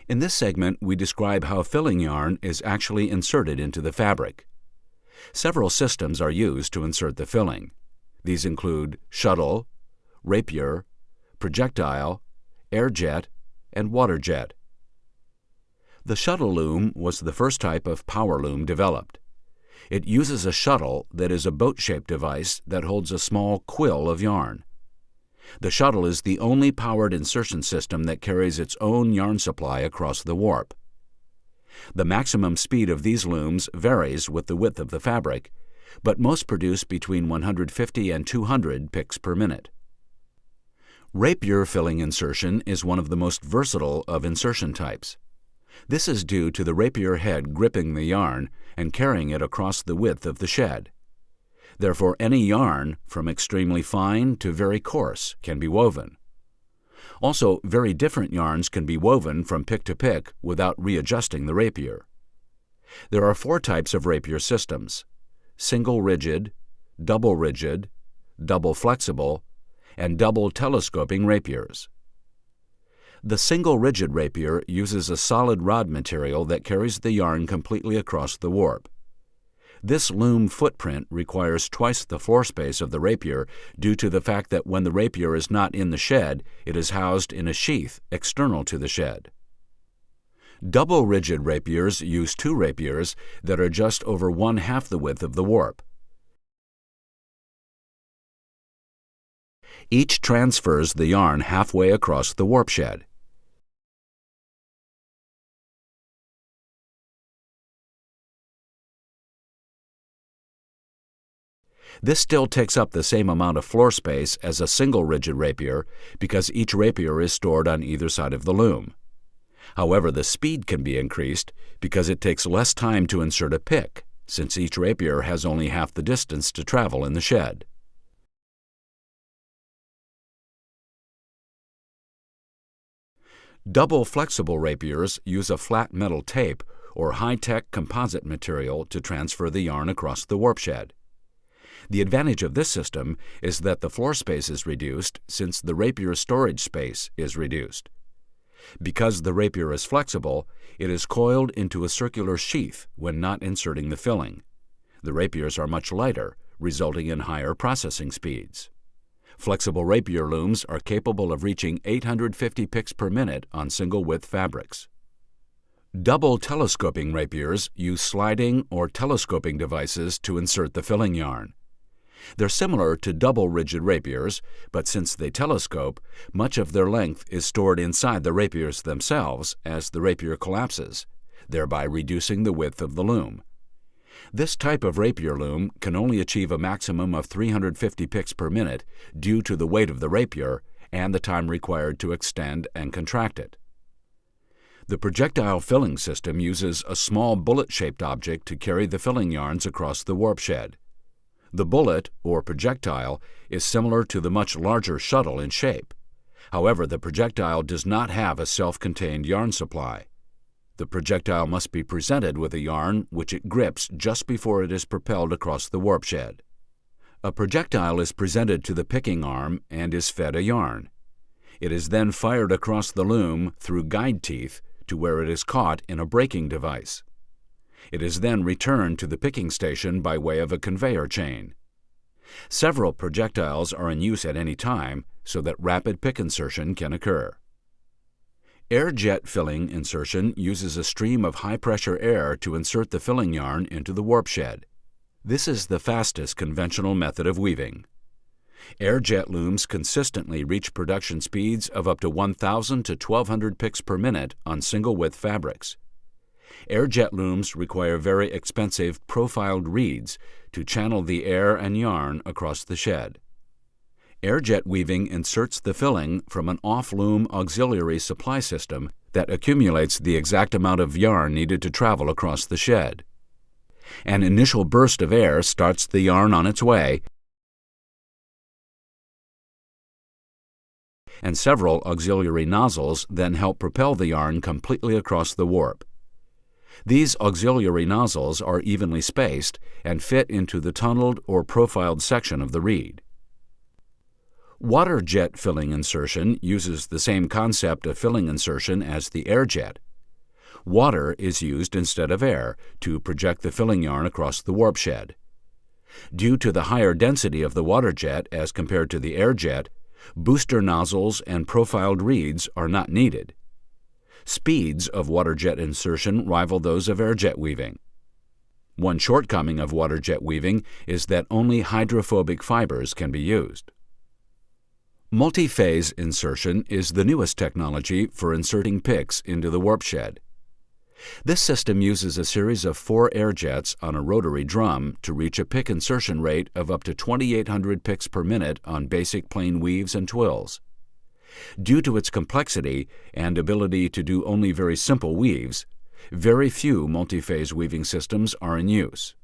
In this segment, we describe how filling yarn is actually inserted into the fabric. Several systems are used to insert the filling. These include shuttle, rapier, projectile, air jet, and water jet. The shuttle loom was the first type of power loom developed. It uses a shuttle that is a boat-shaped device that holds a small quill of yarn. The shuttle is the only powered insertion system that carries its own yarn supply across the warp. The maximum speed of these looms varies with the width of the fabric, but most produce between 150 and 200 picks per minute. Rapier filling insertion is one of the most versatile of insertion types. This is due to the rapier head gripping the yarn and carrying it across the width of the shed. Therefore, any yarn, from extremely fine to very coarse, can be woven. Also, very different yarns can be woven from pick to pick without readjusting the rapier. There are 4 types of rapier systems: single rigid, double flexible, and double telescoping rapiers. The single rigid rapier uses a solid rod material that carries the yarn completely across the warp. This loom footprint requires twice the floor space of the rapier due to the fact that when the rapier is not in the shed, it is housed in a sheath external to the shed. Double rigid rapiers use 2 rapiers that are just over 1/2 the width of the warp. Each transfers the yarn halfway across the warp shed. This still takes up the same amount of floor space as a single rigid rapier because each rapier is stored on either side of the loom. However, the speed can be increased because it takes less time to insert a pick, since each rapier has only half the distance to travel in the shed. Double flexible rapiers use a flat metal tape or high-tech composite material to transfer the yarn across the warp shed. The advantage of this system is that the floor space is reduced since the rapier storage space is reduced. Because the rapier is flexible, it is coiled into a circular sheath when not inserting the filling. The rapiers are much lighter, resulting in higher processing speeds. Flexible rapier looms are capable of reaching 850 picks per minute on single-width fabrics. Double telescoping rapiers use sliding or telescoping devices to insert the filling yarn. They're similar to double rigid rapiers, but since they telescope, much of their length is stored inside the rapiers themselves as the rapier collapses, thereby reducing the width of the loom. This type of rapier loom can only achieve a maximum of 350 picks per minute due to the weight of the rapier and the time required to extend and contract it. The projectile filling system uses a small bullet-shaped object to carry the filling yarns across the warp shed. The bullet, or projectile, is similar to the much larger shuttle in shape. However, the projectile does not have a self-contained yarn supply. The projectile must be presented with a yarn which it grips just before it is propelled across the warp shed. A projectile is presented to the picking arm and is fed a yarn. It is then fired across the loom through guide teeth to where it is caught in a braking device. It is then returned to the picking station by way of a conveyor chain. Several projectiles are in use at any time so that rapid pick insertion can occur. Air jet filling insertion uses a stream of high-pressure air to insert the filling yarn into the warp shed. This is the fastest conventional method of weaving. Air jet looms consistently reach production speeds of up to 1,000 to 1,200 picks per minute on single-width fabrics. Air jet looms require very expensive profiled reeds to channel the air and yarn across the shed. Air jet weaving inserts the filling from an off-loom auxiliary supply system that accumulates the exact amount of yarn needed to travel across the shed. An initial burst of air starts the yarn on its way, and several auxiliary nozzles then help propel the yarn completely across the warp. These auxiliary nozzles are evenly spaced and fit into the tunneled or profiled section of the reed. Water jet filling insertion uses the same concept of filling insertion as the air jet, Water is used instead of air to project the filling yarn across the warp shed. Due to the higher density of the water jet as compared to the air jet, booster nozzles and profiled reeds are not needed. Speeds of water jet insertion rival those of air jet weaving. One shortcoming of water jet weaving is that only hydrophobic fibers can be used. Multi-phase insertion is the newest technology for inserting picks into the warp shed. This system uses a series of 4 air jets on a rotary drum to reach a pick insertion rate of up to 2,800 picks per minute on basic plain weaves and twills. Due to its complexity and ability to do only very simple weaves, very few multi-phase weaving systems are in use.